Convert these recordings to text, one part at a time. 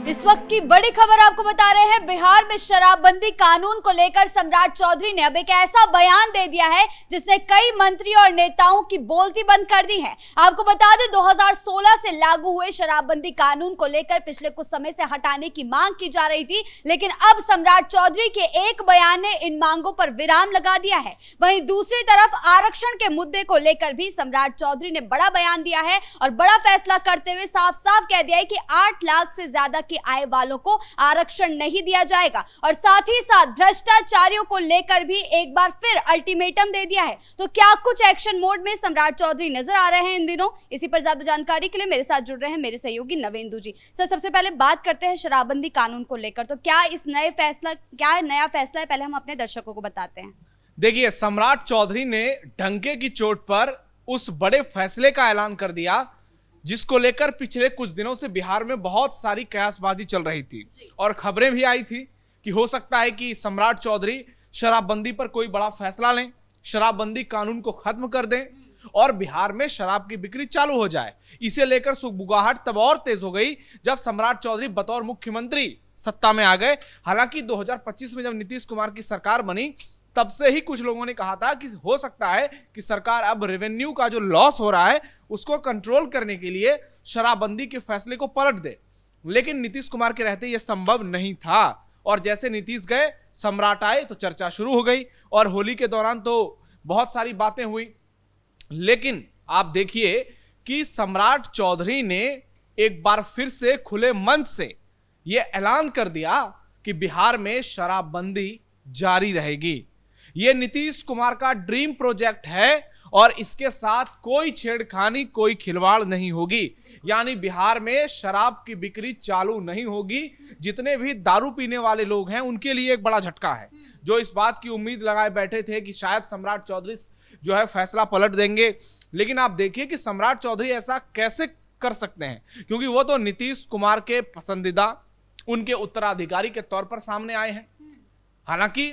इस वक्त की बड़ी खबर आपको बता रहे हैं। बिहार में शराबबंदी कानून को लेकर सम्राट चौधरी ने अब एक ऐसा बयान दे दिया है जिसने कई मंत्री और नेताओं की बोलती बंद कर दी है। आपको बता दें 2016 से लागू हुए शराबबंदी कानून को लेकर पिछले कुछ समय से हटाने की मांग की जा रही थी, लेकिन अब सम्राट चौधरी के एक बयान ने इन मांगों पर विराम लगा दिया है। वहीं दूसरी तरफ आरक्षण के मुद्दे को लेकर भी सम्राट चौधरी ने बड़ा बयान दिया है और बड़ा फैसला करते हुए साफ साफ कह दिया है कि 8 लाख से ज्यादा की आय वालों को आरक्षण नहीं दिया जाएगा और साथ ही साथ भ्रष्टाचारियों को लेकर भी एक बार फिर अल्टीमेटम दे दिया है। तो क्या कुछ एक्शन मोड में सम्राट चौधरी नजर आ रहे हैं इन दिनों? इसी पर ज्यादा जानकारी के लिए मेरे साथ जुड़ रहे हैं मेरे सहयोगी नवेंदु जी। सर, सबसे पहले बात करते हैं शराबबंदी कानून को लेकर, तो क्या नया फैसला है, पहले हम अपने दर्शकों को बताते हैं। देखिए, सम्राट चौधरी ने डंके की चोट पर उस बड़े फैसले का ऐलान कर दिया जिसको लेकर पिछले कुछ दिनों से बिहार में बहुत सारी कयासबाजी चल रही थी और खबरें भी आई थी कि हो सकता है कि सम्राट चौधरी शराबबंदी पर कोई बड़ा फैसला लें, शराबबंदी कानून को खत्म कर दें और बिहार में शराब की बिक्री चालू हो जाए। इसे लेकर सुगबुगाहट तब और तेज हो गई जब सम्राट चौधरी बतौर मुख्यमंत्री सत्ता में आ गए। हालांकि 2025 में जब नीतीश कुमार की सरकार बनी तब से ही कुछ लोगों ने कहा था कि हो सकता है कि सरकार अब रेवेन्यू का जो लॉस हो रहा है उसको कंट्रोल करने के लिए शराबबंदी के फैसले को पलट दे, लेकिन नीतीश कुमार के रहते यह संभव नहीं था। और जैसे नीतीश गए, सम्राट आए तो चर्चा शुरू हो गई और होली के दौरान तो बहुत सारी बातें हुई। लेकिन आप देखिए कि सम्राट चौधरी ने एक बार फिर से खुले मन से यह ऐलान कर दिया कि बिहार में शराबबंदी जारी रहेगी। यह नीतीश कुमार का ड्रीम प्रोजेक्ट है और इसके साथ कोई छेड़खानी, कोई खिलवाड़ नहीं होगी। यानी बिहार में शराब की बिक्री चालू नहीं होगी। जितने भी दारू पीने वाले लोग हैं उनके लिए एक बड़ा झटका है, जो इस बात की उम्मीद लगाए बैठे थे कि शायद सम्राट चौधरी जो है फैसला पलट देंगे। लेकिन आप देखिए कि सम्राट चौधरी ऐसा कैसे कर सकते हैं, क्योंकि वो तो नीतीश कुमार के पसंदीदा, उनके उत्तराधिकारी के तौर पर सामने आए हैं। हालांकि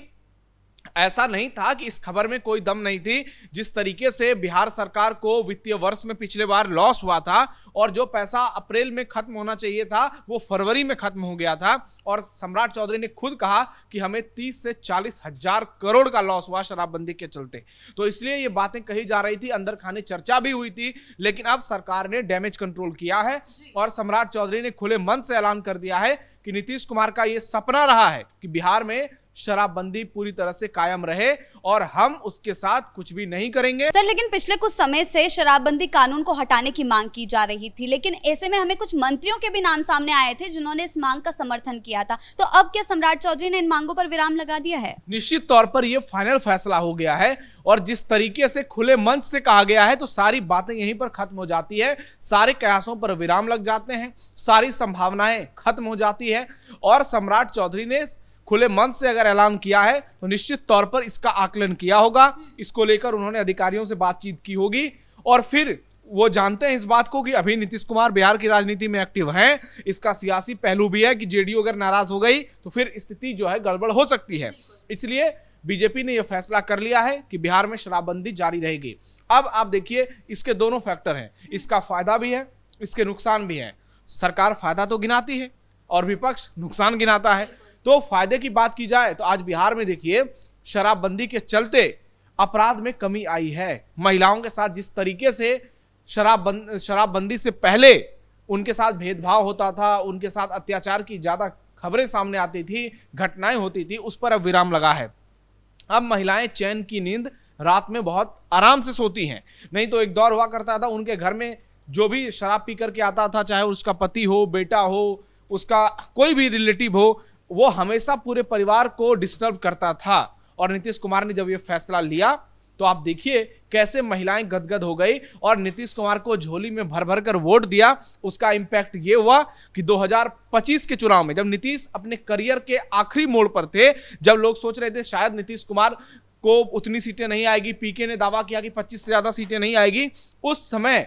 ऐसा नहीं था कि इस खबर में कोई दम नहीं थी। जिस तरीके से बिहार सरकार को वित्तीय वर्ष में पिछले बार लॉस हुआ था और जो पैसा अप्रैल में खत्म होना चाहिए था वो फरवरी में खत्म हो गया था और सम्राट चौधरी ने खुद कहा कि हमें 30 से 40 हजार करोड़ का लॉस हुआ शराबबंदी के चलते। तो इसलिए ये बातें कही जा रही थी, अंदर खाने चर्चा भी हुई थी, लेकिन अब सरकार ने डैमेज कंट्रोल किया है और सम्राट चौधरी ने खुले मन से ऐलान कर दिया है कि नीतीश कुमार का ये सपना रहा है कि बिहार में शराबबंदी पूरी तरह से कायम रहे और हम उसके साथ कुछ भी नहीं करेंगे। सर, लेकिन पिछले कुछ समय से शराबबंदी कानून को हटाने की मांग की जा रही थी, लेकिन ऐसे में हमें कुछ मंत्रियों के भी नाम सामने आए थे जिन्होंने इस मांग का समर्थन किया था। तो अब क्या सम्राट चौधरी ने इन मांगों पर विराम लगा दिया है? निश्चित तौर पर यह फाइनल फैसला हो गया है और जिस तरीके से खुले मंच से कहा गया है तो सारी बातें यहीं पर खत्म हो जाती है, सारे कयासों पर विराम लग जाते हैं, सारी संभावनाएं खत्म हो जाती है। और सम्राट चौधरी ने खुले मन से अगर ऐलान किया है तो निश्चित तौर पर इसका आकलन किया होगा, इसको लेकर उन्होंने अधिकारियों से बातचीत की होगी और फिर वो जानते हैं इस बात को कि अभी नीतीश कुमार बिहार की राजनीति में एक्टिव हैं। इसका सियासी पहलू भी है कि जेडीयू अगर नाराज हो गई तो फिर स्थिति जो है गड़बड़ हो सकती है। इसलिए बीजेपी ने यह फैसला कर लिया है कि बिहार में शराबबंदी जारी रहेगी। अब आप देखिए, इसके दोनों फैक्टर हैं, इसका फायदा भी है, इसके नुकसान भी है। सरकार फायदा तो गिनाती है और विपक्ष नुकसान गिनाता है। तो फायदे की बात की जाए तो आज बिहार में देखिए शराबबंदी के चलते अपराध में कमी आई है। महिलाओं के साथ जिस तरीके से शराबबंदी से पहले उनके साथ भेदभाव होता था, उनके साथ अत्याचार की ज्यादा खबरें सामने आती थी, घटनाएं होती थी, उस पर अब विराम लगा है। अब महिलाएं चैन की नींद रात में बहुत आराम से सोती हैं। नहीं तो एक दौर हुआ करता था उनके घर में जो भी शराब पी करके आता था, चाहे उसका पति हो, बेटा हो, उसका कोई भी रिलेटिव हो, वो हमेशा पूरे परिवार को डिस्टर्ब करता था। और नीतीश कुमार ने जब ये फैसला लिया तो आप देखिए कैसे महिलाएं गदगद हो गई और नीतीश कुमार को झोली में भर भर कर वोट दिया। उसका इंपैक्ट ये हुआ कि 2025 के चुनाव में जब नीतीश अपने करियर के आखिरी मोड़ पर थे, जब लोग सोच रहे थे शायद नीतीश कुमार को उतनी सीटें नहीं आएगी, पीके ने दावा किया कि 25 से ज्यादा सीटें नहीं आएगी, उस समय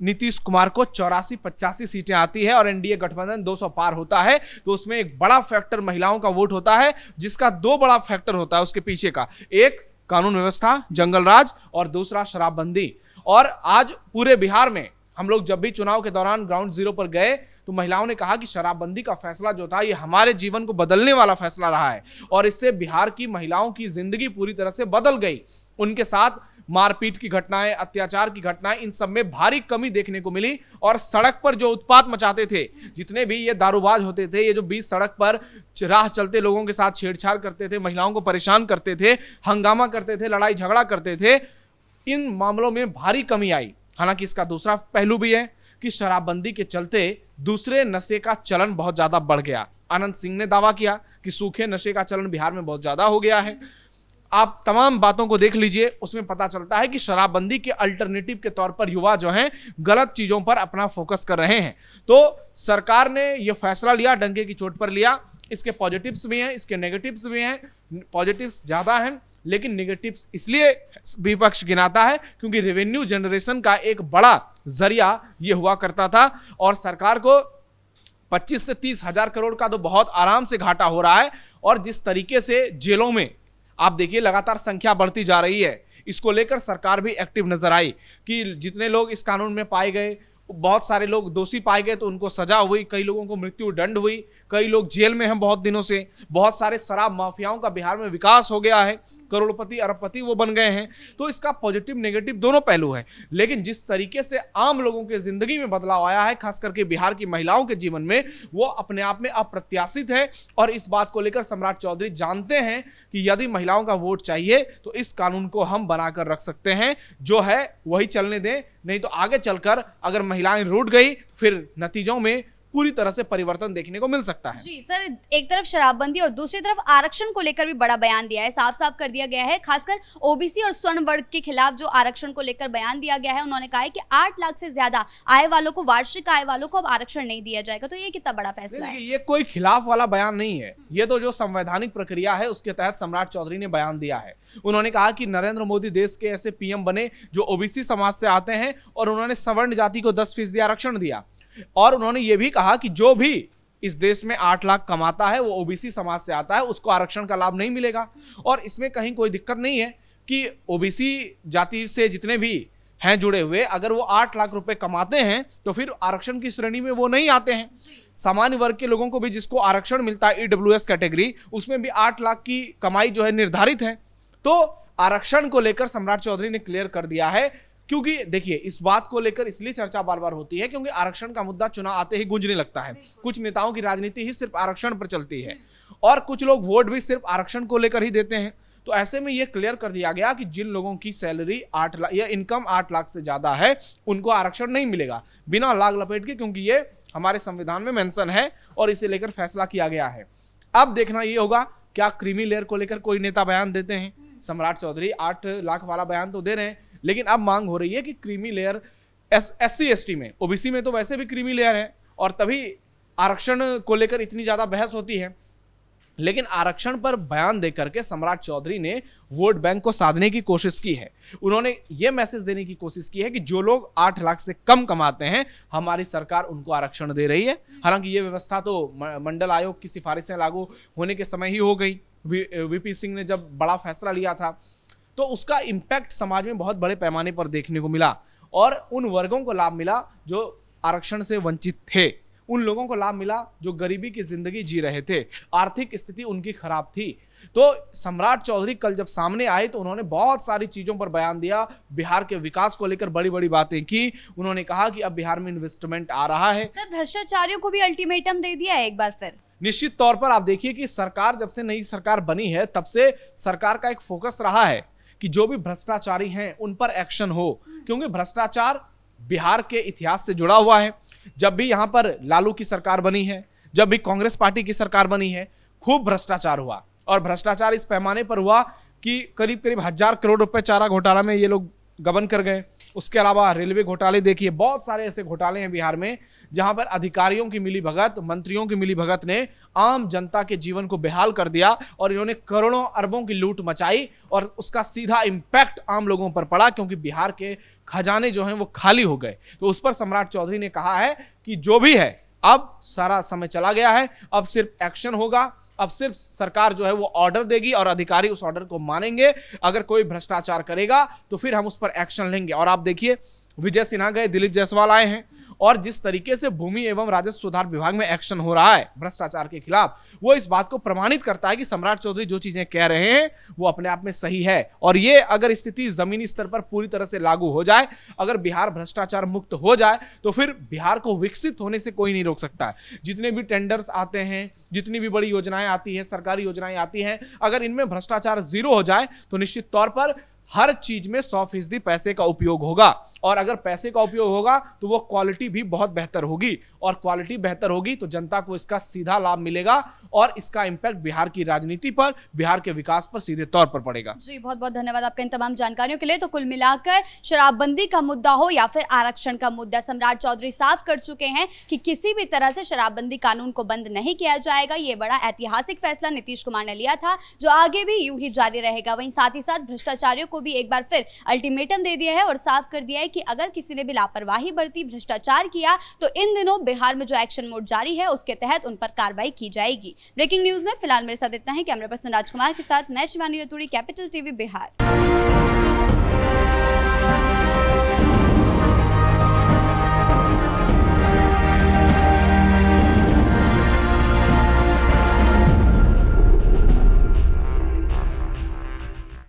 नीतीश कुमार को 84-85 सीटें आती है और एनडीए गठबंधन 200 पार होता है। तो उसमें एक बड़ा फैक्टर महिलाओं का वोट होता है, जिसका 2 बड़ा फैक्टर होता है उसके पीछे का, एक कानून व्यवस्था, जंगल राज और दूसरा शराबबंदी। और आज पूरे बिहार में हम लोग जब भी चुनाव के दौरान ग्राउंड जीरो पर गए तो महिलाओं ने कहा कि शराबबंदी का फैसला जो था ये हमारे जीवन को बदलने वाला फैसला रहा है और इससे बिहार की महिलाओं की जिंदगी पूरी तरह से बदल गई। उनके साथ मारपीट की घटनाएं, अत्याचार की घटनाएं, इन सब में भारी कमी देखने को मिली और सड़क पर जो उत्पात मचाते थे, जितने भी ये दारूबाज होते थे, ये जो बीच सड़क पर राह चलते लोगों के साथ छेड़छाड़ करते थे, महिलाओं को परेशान करते थे, हंगामा करते थे, लड़ाई झगड़ा करते थे, इन मामलों में भारी कमी आई। हालांकि इसका दूसरा पहलू भी है कि शराबबंदी के चलते दूसरे नशे का चलन बहुत ज्यादा बढ़ गया। अनंत सिंह ने दावा किया कि सूखे नशे का चलन बिहार में बहुत ज्यादा हो गया है। आप तमाम बातों को देख लीजिए, उसमें पता चलता है कि शराबबंदी के अल्टरनेटिव के तौर पर युवा जो हैं गलत चीजों पर अपना फोकस कर रहे हैं। तो सरकार ने यह फैसला लिया, डंके की चोट पर लिया। इसके पॉजिटिव्स भी हैं, इसके नेगेटिव्स भी हैं। पॉजिटिव्स ज्यादा हैं लेकिन नेगेटिव्स इसलिए विपक्ष गिनाता है क्योंकि रेवेन्यू जनरेशन का एक बड़ा जरिया यह हुआ करता था और सरकार को 25 से 30 हजार करोड़ का तो बहुत आराम से घाटा हो रहा है। और जिस तरीके से जेलों में आप देखिए लगातार संख्या बढ़ती जा रही है, इसको लेकर सरकार भी एक्टिव नजर आई कि जितने लोग इस कानून में पाए गए, बहुत सारे लोग दोषी पाए गए तो उनको सजा हुई, कई लोगों को मृत्यु दंड हुई, कई लोग जेल में हैं बहुत दिनों से। बहुत सारे शराब माफियाओं का बिहार में विकास हो गया है, करोड़पति अरबपति वो बन गए हैं। तो इसका पॉजिटिव नेगेटिव दोनों पहलू है। लेकिन जिस तरीके से आम लोगों के जिंदगी में बदलाव आया है, खास करके बिहार की महिलाओं के जीवन में, वो अपने आप में अप्रत्याशित है। और इस बात को लेकर सम्राट चौधरी जानते हैं कि यदि महिलाओं का वोट चाहिए तो इस कानून को हम बनाकर रख सकते हैं, जो है वही चलने दें। नहीं तो आगे चलकर अगर महिलाएं रूठ गई फिर नतीजों में पूरी तरह से परिवर्तन देखने को मिल सकता है। जी सर, एक तरफ शराबबंदी और दूसरी तरफ आरक्षण को लेकर भी बड़ा बयान दिया है, साफ साफ कर दिया गया है। खासकर ओबीसी और स्वर्ण वर्ग के खिलाफ जो आरक्षण को लेकर बयान दिया गया है, उन्होंने कहा है कि 8 लाख से ज्यादा आय वालों को, वार्षिक आय वालों को अब आरक्षण नहीं दिया जाएगा। तो ये कितना बड़ा फैसला है? ये कोई खिलाफ वाला बयान नहीं है, ये तो जो संवैधानिक प्रक्रिया है उसके तहत सम्राट चौधरी ने बयान दिया है। उन्होंने कहा कि नरेंद्र मोदी देश के ऐसे पीएम बने जो ओबीसी समाज से आते हैं और उन्होंने सवर्ण जाति को 10% आरक्षण दिया। और उन्होंने ये भी कहा कि जो भी इस देश में 8 लाख कमाता है वो ओबीसी समाज से आता है, उसको आरक्षण का लाभ नहीं मिलेगा। और इसमें कहीं कोई दिक्कत नहीं है कि ओबीसी जाति से जितने भी हैं जुड़े हुए, अगर वो 8 लाख रुपए कमाते हैं तो फिर आरक्षण की श्रेणी में वो नहीं आते हैं। सामान्य वर्ग के लोगों को भी जिसको आरक्षण मिलता है ईडब्ल्यूएस कैटेगरी, उसमें भी 8 लाख की कमाई जो है निर्धारित है। तो आरक्षण को लेकर सम्राट चौधरी ने क्लियर कर दिया है। क्योंकि देखिए इस बात को लेकर इसलिए चर्चा बार बार होती है क्योंकि आरक्षण का मुद्दा चुनाव आते ही गूंजने लगता है। कुछ नेताओं की राजनीति ही सिर्फ आरक्षण पर चलती है और कुछ लोग वोट भी सिर्फ आरक्षण को लेकर ही देते हैं। तो ऐसे में यह क्लियर कर दिया गया कि जिन लोगों की सैलरी 8 लाख या इनकम 8 लाख से ज्यादा है उनको आरक्षण नहीं मिलेगा, बिना लाग लपेट के, क्योंकि ये हमारे संविधान में मेंशन है और इसे लेकर फैसला किया गया है। अब देखना यह होगा क्या क्रीमी लेयर को लेकर कोई नेता बयान देते हैं। सम्राट चौधरी 8 लाख वाला बयान तो दे रहे हैं, लेकिन अब मांग हो रही है कि क्रीमी लेयर SC ST में, ओबीसी में तो वैसे भी क्रीमी लेयर है और तभी आरक्षण को लेकर इतनी ज्यादा बहस होती है। लेकिन आरक्षण पर बयान देकर के सम्राट चौधरी ने वोट बैंक को साधने की कोशिश की है। उन्होंने ये मैसेज देने की कोशिश की है कि जो लोग 8 लाख से कम कमाते हैं हमारी सरकार उनको आरक्षण दे रही है। हालांकि ये व्यवस्था तो मंडल आयोग की सिफारिशें लागू होने के समय ही हो गई। वीपी सिंह ने जब बड़ा फैसला लिया था तो उसका इम्पैक्ट समाज में बहुत बड़े पैमाने पर देखने को मिला और उन वर्गों को लाभ मिला जो आरक्षण से वंचित थे, उन लोगों को लाभ मिला जो गरीबी की जिंदगी जी रहे थे, आर्थिक स्थिति उनकी खराब थी। तो सम्राट चौधरी कल जब सामने आए तो उन्होंने बहुत सारी चीजों पर बयान दिया, बिहार के विकास को लेकर बड़ी बड़ी बातें की। उन्होंने कहा कि अब बिहार में इन्वेस्टमेंट आ रहा है। सर, भ्रष्टाचारियों को भी अल्टीमेटम दे दिया है एक बार फिर। निश्चित तौर पर आप देखिए कि सरकार जब से नई सरकार बनी है तब से सरकार का एक फोकस रहा है कि जो भी भ्रष्टाचारी हैं उन पर एक्शन हो, क्योंकि भ्रष्टाचार बिहार के इतिहास से जुड़ा हुआ है। जब भी यहां पर लालू की सरकार बनी है, जब भी कांग्रेस पार्टी की सरकार बनी है, खूब भ्रष्टाचार हुआ और भ्रष्टाचार इस पैमाने पर हुआ कि करीब करीब 1000 करोड़ रुपए चारा घोटाला में ये लोग गबन कर गए। उसके अलावा रेलवे घोटाले देखिए, बहुत सारे ऐसे घोटाले हैं बिहार में जहां पर अधिकारियों की मिलीभगत, मंत्रियों की मिलीभगत ने आम जनता के जीवन को बेहाल कर दिया और इन्होंने करोड़ों अरबों की लूट मचाई और उसका सीधा इंपैक्ट आम लोगों पर पड़ा क्योंकि बिहार के खजाने जो हैं वो खाली हो गए। तो उस पर सम्राट चौधरी ने कहा है कि जो भी है अब सारा समय चला गया है, अब सिर्फ एक्शन होगा, अब सिर्फ सरकार जो है वो ऑर्डर देगी और अधिकारी उस ऑर्डर को मानेंगे। अगर कोई भ्रष्टाचार करेगा तो फिर हम उस पर एक्शन लेंगे। और आप देखिए विजय सिन्हा गए, दिलीप जायसवाल आए हैं, और जिस तरीके से भूमि एवं राजस्व सुधार विभाग में एक्शन हो रहा है भ्रष्टाचार के खिलाफ, वो इस बात को प्रमाणित करता है कि सम्राट चौधरी जो चीजें कह रहे हैं वो अपने आप में सही है। और ये अगर स्थिति जमीनी स्तर पर पूरी तरह से लागू हो जाए, अगर बिहार भ्रष्टाचार मुक्त हो जाए, तो फिर बिहार को विकसित होने से कोई नहीं रोक सकता है। जितने भी टेंडर्स आते हैं, जितनी भी बड़ी योजनाएं आती है, सरकारी योजनाएं आती हैं, अगर इनमें भ्रष्टाचार जीरो हो जाए तो निश्चित तौर पर हर चीज में 100% पैसे का उपयोग होगा। और अगर पैसे का उपयोग होगा तो वो क्वालिटी भी बहुत बेहतर होगी, और क्वालिटी बेहतर होगी तो जनता को इसका सीधा लाभ मिलेगा, और इसका इंपैक्ट बिहार की राजनीति पर, बिहार के विकास पर सीधे तौर पर पड़ेगा। जी, बहुत बहुत धन्यवाद आपका इन तमाम जानकारियों के लिए। तो कुल मिलाकर शराबबंदी का मुद्दा हो या फिर आरक्षण का मुद्दा, सम्राट चौधरी साफ कर चुके हैं कि किसी भी तरह से शराबबंदी कानून को बंद नहीं किया जाएगा। ये बड़ा ऐतिहासिक फैसला नीतीश कुमार ने लिया था, जो आगे भी यूं ही जारी रहेगा। वहीं साथ ही साथ भ्रष्टाचारियों को भी एक बार फिर अल्टीमेटम दे दिया है और साफ कर दिया है कि अगर किसी ने भी लापरवाही बरती, भ्रष्टाचार किया, तो इन दिनों बिहार में जो एक्शन मोड जारी है उसके तहत उन पर कार्रवाई की जाएगी। ब्रेकिंग न्यूज में फिलहाल मेरे साथ इतना ही। कैमरा पर्सन राजकुमार के साथ मैं शिवानी रतूड़ी, कैपिटल टीवी बिहार।